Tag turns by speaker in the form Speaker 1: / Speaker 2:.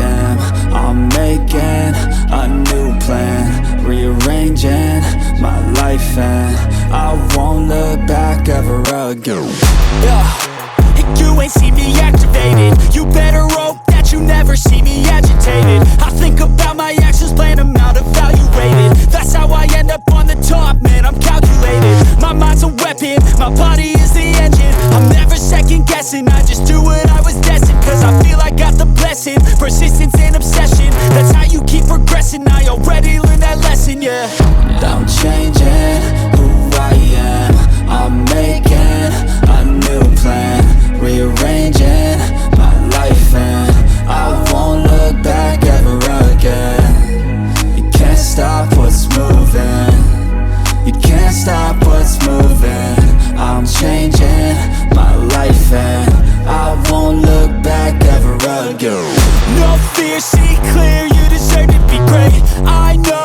Speaker 1: am. I'm making a new plan, rearranging my life, and I won't look back ever again.
Speaker 2: You ain't see me activated. You better hope that you never see me agitated. I think about my actions, plan them out, evaluated. That's how I end up on the top, man, I'm calculated. My mind's a weapon, my body is the engine. I'm never second guessing, I just do what I was destined. Cause I feel I got the blessing, persistence and obsession. That's how you keep progressing, I already learned that lesson, yeah.
Speaker 1: I'm changing who I am. I'm making a new plan, rearranging my life, and I won't look back ever again. You can't stop what's moving. You can't stop what's moving. I'm changing my life, and I won't look back ever again.
Speaker 2: No fear, see clear, you deserve to be great. I know